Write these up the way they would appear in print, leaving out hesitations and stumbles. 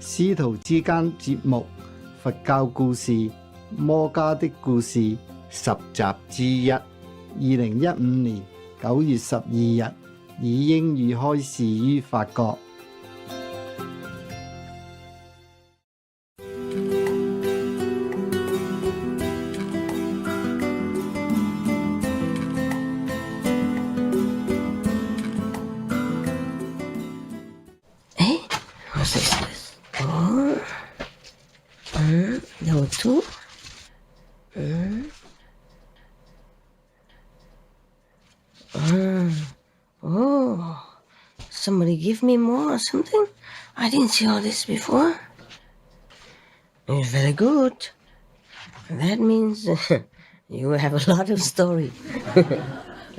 師徒之間節目佛教故事摩加的故事10集之一，2015年9月12日以英語開示於法國。有two. Oh, somebody give me more or something? I didn't see all this before. It's very good. That means you have a lot of story.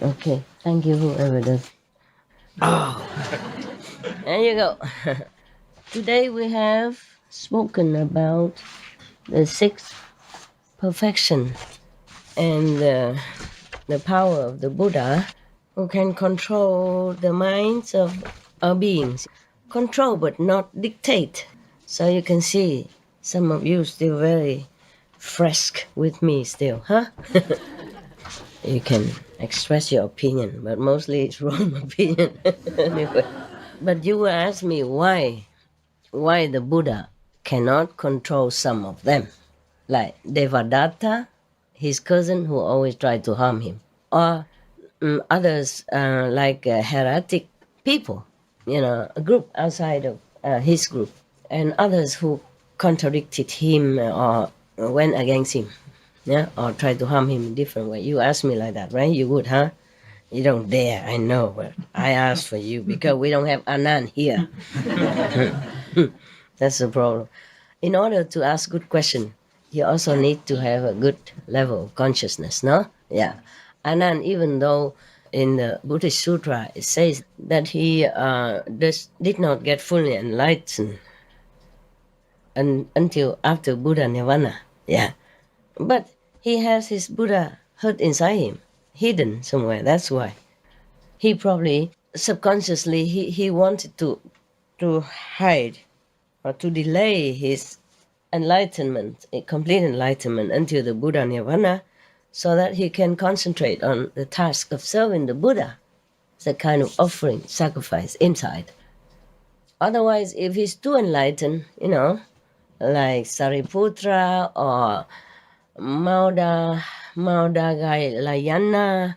Okay, thank you whoever does. Oh, there you go. Today we have spoken about the sixth perfection and the power of the Buddha who can control the minds of our beings. Control but not dictate. So you can see some of you still very fresh with me still, huh? You can express your opinion, but mostly it's wrong opinion. Anyway. But you will ask me why the Buddha cannot control some of them, like Devadatta, his cousin who always tried to harm him, or others like heretic people, a group outside of his group, and others who contradicted him or went against him, or tried to harm him in different way. You ask me like that, right? You would, huh? You don't dare, I know, but I asked for you because we don't have Anand here. That's the problem. In order to ask good question, you also need to have a good level of consciousness, no? Yeah. Anand, even though in the Buddhist Sutra it says that he did not get fully enlightened until after Buddha Nirvana, yeah. But he has his Buddha hurt inside him, hidden somewhere, that's why. He probably, subconsciously, he wanted to hide or to delay his enlightenment, a complete enlightenment until the Buddha Nirvana, so that he can concentrate on the task of serving the Buddha. It's a kind of offering, sacrifice inside. Otherwise, if he's too enlightened, like Sariputra or Maudagalayana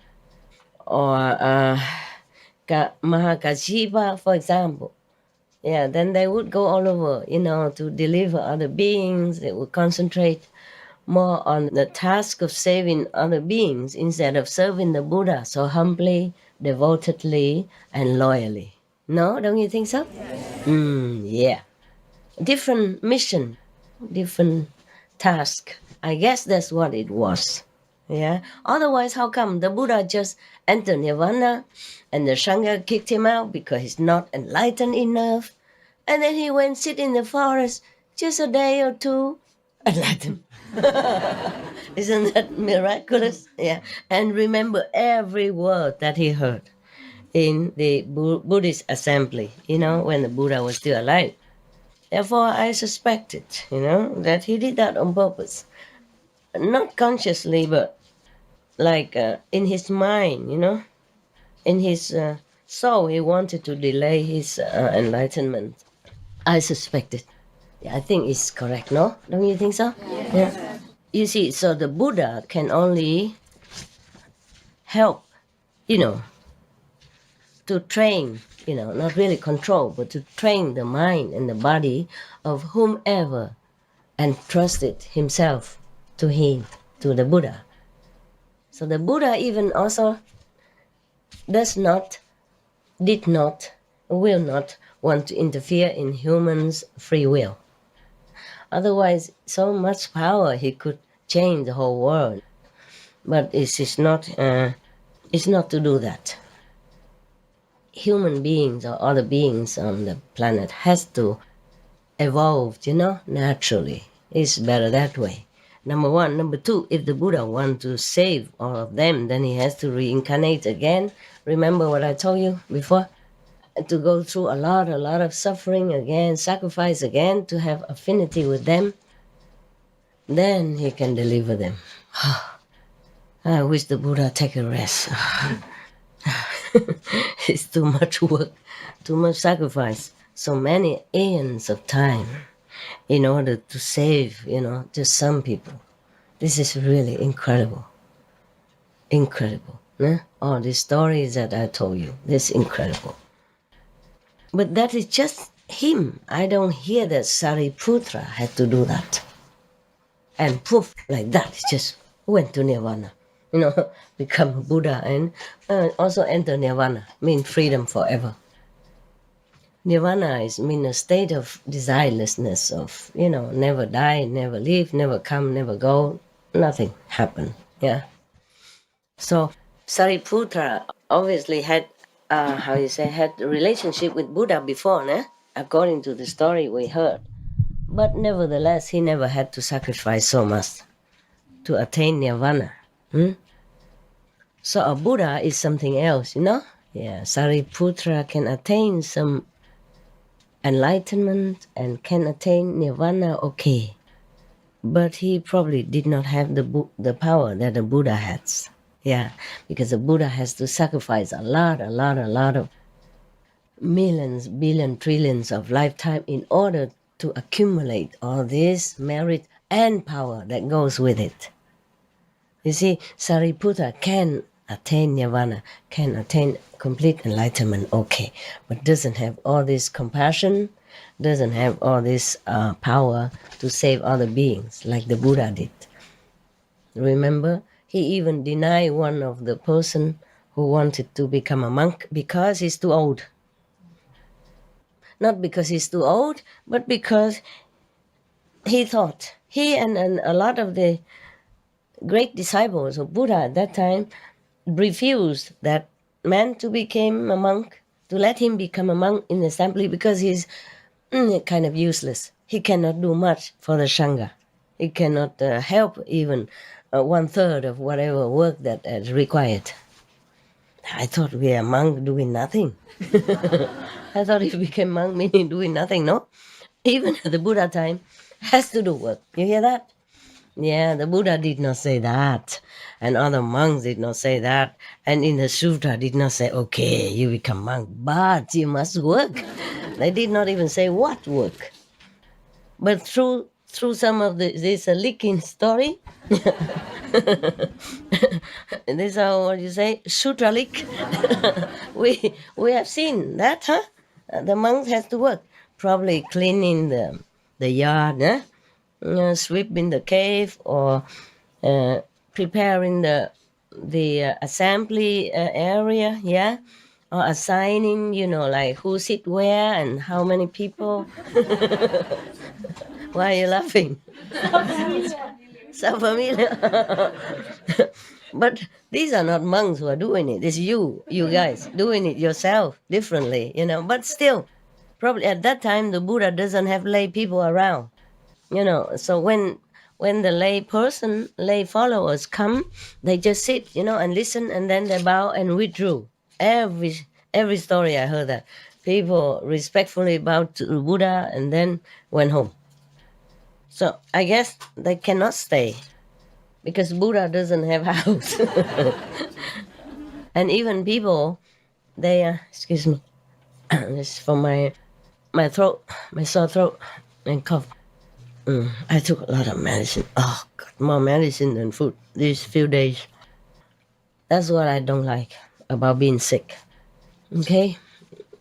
or Mahakashipa, for example, then they would go all over, to deliver other beings. They would concentrate more on the task of saving other beings instead of serving the Buddha so humbly, devotedly, and loyally. No, don't you think so? Yeah. Different mission, different task. I guess that's what it was. Yeah. Otherwise, how come the Buddha just entered Nirvana and the Sangha kicked him out because he's not enlightened enough? And then he went sit in the forest just a day or two, enlightened. Isn't that miraculous? Yeah. And remember every word that he heard in the Buddhist assembly, when the Buddha was still alive. Therefore, I suspected, that he did that on purpose. Not consciously, but like in his mind, in his soul, he wanted to delay his enlightenment. I suspected. Yeah, I think it's correct, no? Don't you think so? Yeah. You see, so the Buddha can only help, to train, not really control, but to train the mind and the body of whomever entrusted himself to him, to the Buddha. So the Buddha even also will not want to interfere in humans' free will. Otherwise, so much power, he could change the whole world. But it's not to do that. Human beings or other beings on the planet has to evolve, naturally. It's better that way. Number one. Number two, if the Buddha wants to save all of them, then he has to reincarnate again. Remember what I told you before? to go through a lot of suffering again, sacrifice again, to have affinity with them, then he can deliver them. I wish the Buddha take a rest. It's too much work, too much sacrifice, so many aeons of time in order to save, just some people. This is really incredible. Incredible. All these stories that I told you, this is incredible. But that is just him. I don't hear that Sariputra had to do that. And poof, like that, he just went to Nirvana. Become a Buddha and also enter Nirvana, mean freedom forever. Nirvana mean a state of desirelessness, of, never die, never leave, never come, never go, nothing happen. Yeah. So Sariputra obviously had, had a relationship with Buddha before, according to the story we heard. But nevertheless, he never had to sacrifice so much to attain Nirvana. So a Buddha is something else, Yeah, Sariputra can attain some enlightenment and can attain Nirvana, okay. But he probably did not have the power that a Buddha has. Yeah, because a Buddha has to sacrifice a lot of millions, billion, trillions of lifetime in order to accumulate all this merit and power that goes with it. You see, Sariputta can attain Nirvana, can attain complete enlightenment, okay, but doesn't have all this compassion, doesn't have all this power to save other beings like the Buddha did. Remember, he even denied one of the person who wanted to become a monk because he's too old. Not because he's too old, but because he thought, he and a lot of the great disciples of Buddha at that time refused that man to become a monk, to let him become a monk in the assembly, because he's kind of useless. He cannot do much for the Sangha. He cannot help even 1/3 of whatever work that is required. I thought we are a monk doing nothing. I thought if we became monk meaning doing nothing, no? Even at the Buddha time, has to do work. You hear that? Yeah, the Buddha did not say that. And other monks did not say that. And in the sutra did not say, okay, you become monk, but you must work. They did not even say what work. But through some of this leaking story, this is what you say, sutra leak. we have seen that, the monks has to work, probably cleaning the yard, sweeping the cave, or preparing the assembly area, yeah, or assigning, like who sit where and how many people. Why are you laughing? So familiar. But these are not monks who are doing it. It's you guys doing it yourself differently, But still, probably at that time the Buddha doesn't have lay people around, So when the lay followers come, they just sit, and listen, and then they bow and withdrew. Every story I heard that people respectfully bowed to the Buddha and then went home. So I guess they cannot stay because Buddha doesn't have house. And even people, they excuse me, this is for my throat, my sore throat and cough. I took a lot of medicine. Oh God, more medicine than food these few days. That's what I don't like about being sick. Okay,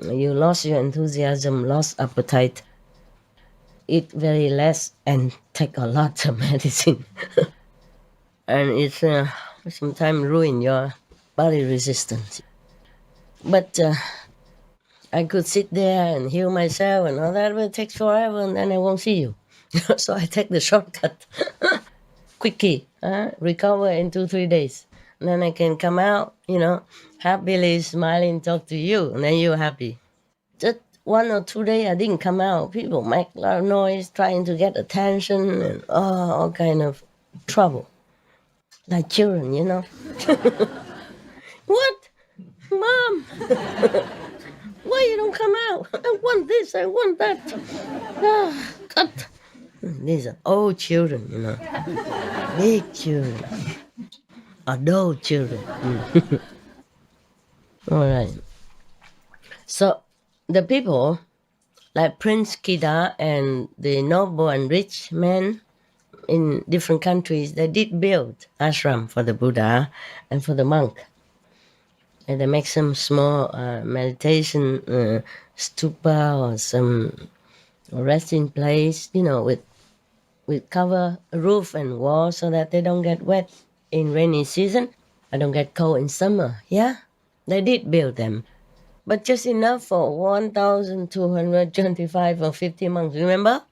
you lost your enthusiasm, lost appetite. Eat very less and take a lot of medicine. And it's sometimes ruin your body resistance. But I could sit there and heal myself and all that, but it takes forever and then I won't see you. So I take the shortcut. Quickie, recover in 2-3 days. And then I can come out, happily smiling, talk to you, and then you're happy. Just 1 or 2 days I didn't come out. People make a lot of noise trying to get attention and all kind of trouble. Like children, What? Mom? What why you don't come out? I want this, I want that. Ah, God. These are old children, you know. Big children. Adult children. All right. So the people, like Prince Kida and the noble and rich men in different countries, they did build ashram for the Buddha and for the monk. And they make some small meditation stupa or some resting place, you know, with cover, roof and wall so that they don't get wet in rainy season. I don't get cold in summer. Yeah, they did build them. But just enough for 1,225 or 50 monks, remember?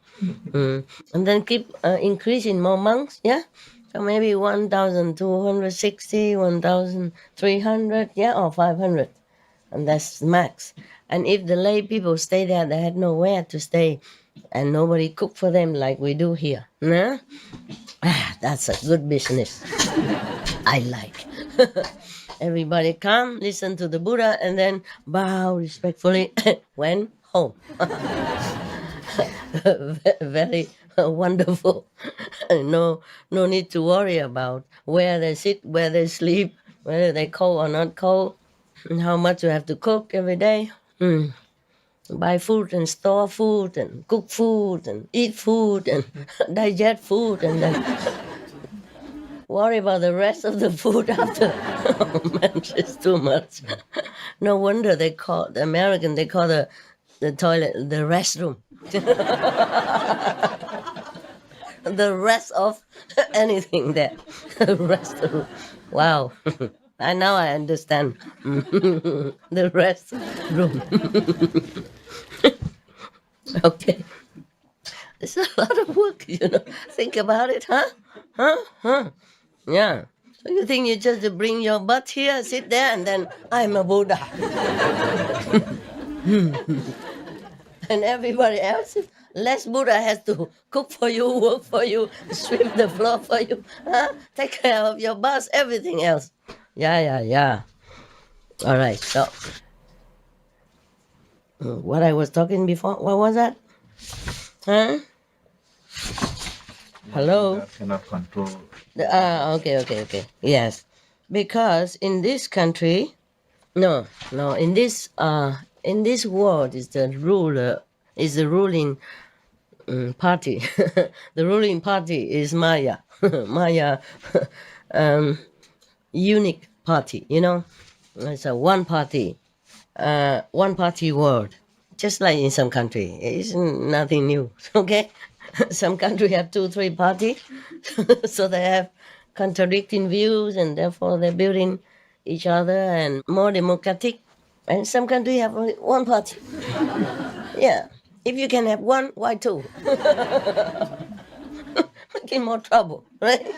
And then keep increasing more monks, yeah? So maybe 1,260, 1,300, yeah, or 500. And that's max. And if the lay people stay there, they had nowhere to stay and nobody cook for them like we do here. Nah? That's a good business. I like. Everybody come, listen to the Buddha, and then bow respectfully, went home. Very wonderful. No need to worry about where they sit, where they sleep, whether they cold or not cold, and how much you have to cook every day. Buy food and store food and cook food and eat food and digest food and then worry about the rest of the food after. Oh man, it's too much. No wonder they call the American, they call the toilet the restroom. The rest of anything there. The restroom. Wow. Now I understand. The rest room. Okay. It's a lot of work, you know. Think about it, huh? Yeah. So you think you just bring your butt here, sit there, and then I'm a Buddha. And everybody else, less Buddha has to cook for you, work for you, sweep the floor for you, huh? Take care of your bus, everything else. Yeah. All right, so what I was talking before, what was that? Huh? Hello? Cannot control. Okay. Yes. Because in this country, no, in this world is the ruling party. The ruling party is Maya. Maya unique party, you know. It's a one party world. Just like in some country. It's nothing new. Okay? Some country have 2-3 parties. So they have contradicting views and therefore they're building each other and more democratic. And some country have only one party. Yeah. If you can have one, why two? Making more trouble, right?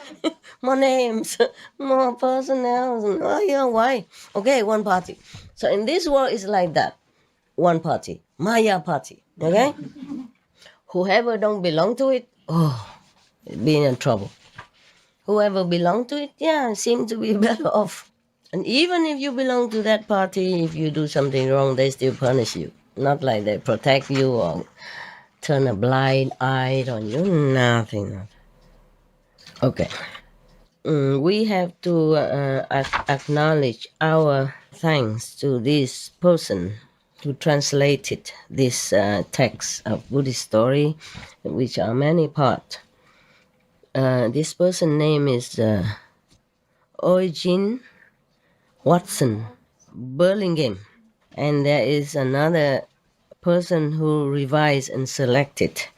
More names, more personnel. Oh, yeah, why? Okay, one party. So in this world, it's like that. One party. Maya party. Okay? Whoever don't belong to it, be in trouble. Whoever belong to it, yeah, seem to be better off. And even if you belong to that party, if you do something wrong, they still punish you. Not like they protect you or turn a blind eye on you. Nothing. Okay. We have to acknowledge our thanks to this person who translated this text of Buddhist story, which are many parts. This person's name is Eugene Watson Burlingame. And there is another person who revised and selected.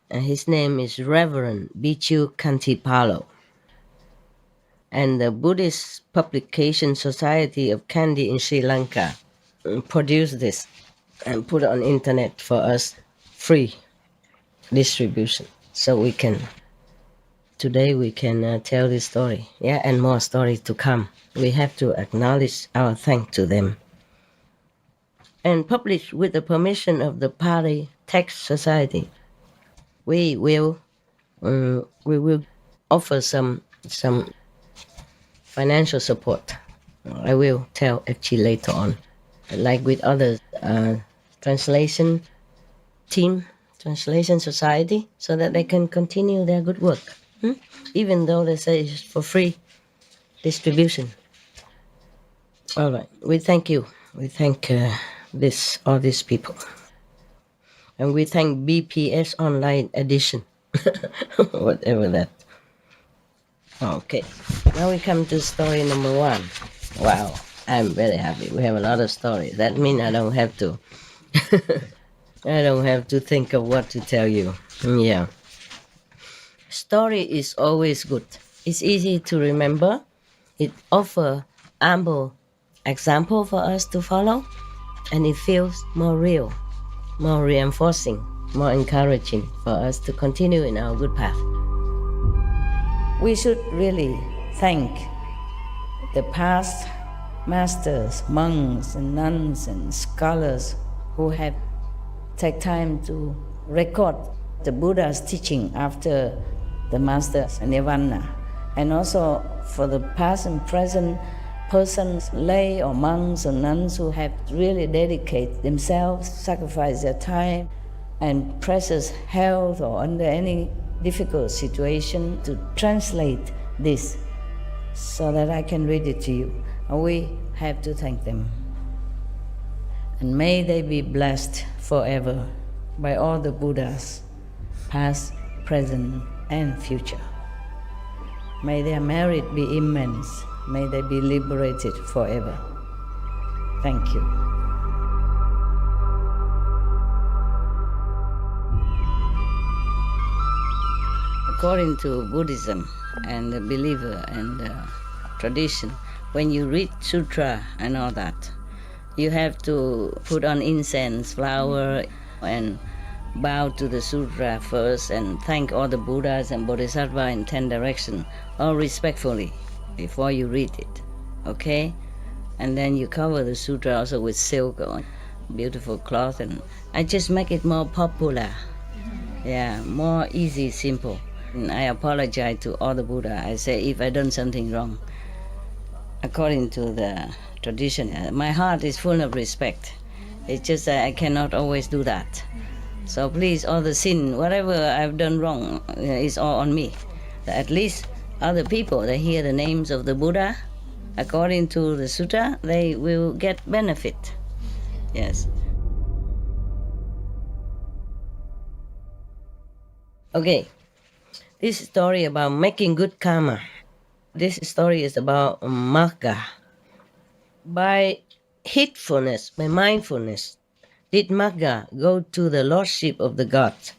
His name is Reverend Bichu Kantipalo. And the Buddhist Publication Society of Kandy in Sri Lanka produced this and put it on internet for us, free distribution. So today we can tell this story, and more stories to come. We have to acknowledge our thanks to them. And published with the permission of the Pali Text Society. We will offer some financial support. I will tell actually later on. Like with other translation team, translation society, so that they can continue their good work, even though they say it's for free distribution. All right, we thank you. We thank all these people. And we thank BPS Online Edition, whatever that. Okay, now we come to story number 1. Wow, I'm very happy. We have a lot of stories. That means I don't have to I don't have to think of what to tell you. Yeah. Story is always good. It's easy to remember. It offers ample example for us to follow, and it feels more real, more reinforcing, more encouraging for us to continue in our good path. We should really thank the past masters, monks and nuns and scholars who have taken time to record the Buddha's teaching after the master's nirvana, and also for the past and present persons, lay or monks or nuns who have really dedicated themselves, sacrificed their time and precious health or under any difficult situation to translate this so that I can read it to you. And we have to thank them. And may they be blessed forever by all the Buddhas, past, present, and future. May their merit be immense. May they be liberated forever. Thank you. According to Buddhism and the believer and the tradition, when you read sutra and all that, you have to put on incense, flower, and bow to the sutra first and thank all the Buddhas and Bodhisattvas in 10 directions, all respectfully, before you read it, okay? And then you cover the sutra also with silk or beautiful cloth, and I just make it more popular. Yeah, more easy, simple. And I apologize to all the Buddha. I say if I done something wrong, according to the tradition, my heart is full of respect. It's just that I cannot always do that. So please, all the sin, whatever I've done wrong, is all on me. At least other people, they hear the names of the Buddha, according to the sutta, they will get benefit. Yes. Okay, this story about making good karma. This story is about Magha. By heedfulness, by mindfulness, did Magha go to the lordship of the gods?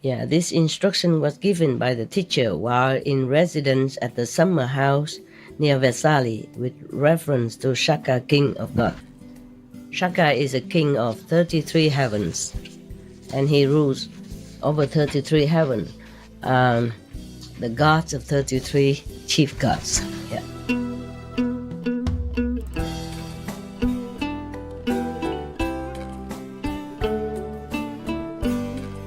Yeah, this instruction was given by the teacher while in residence at the summer house near Vesali with reference to Shaka, king of God. Shaka is a king of 33 heavens, and he rules over 33 heavens, the gods of 33 chief gods.